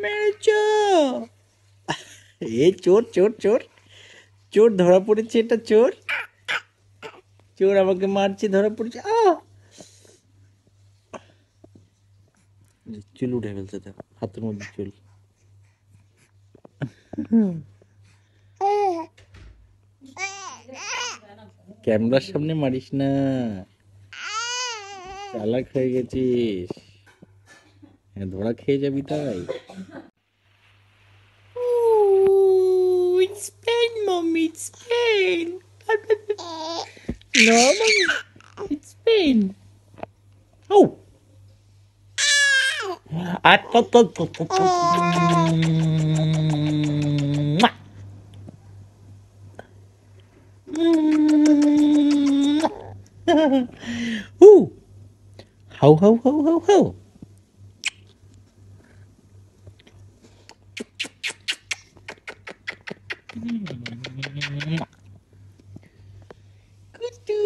মেরেছো। এ চোর চোর চোর চোর ধরা পড়েছে, এটা চোর। চোর আমাকে মারছে, ধরা পড়েছে। চুল উঠে ফেলছে, দেখ হাতের মধ্যে চুল। ক্যামেরার সামনে মারিস না, চালাক হয়ে গেছিস। হ্যাঁ, ধরা খেয়ে যাবি তাই। It's pain, mommy, it's pain. No, mommy, it's pain. Oh. Ooh. Ho, ho, ho, ho, ho. Kutu.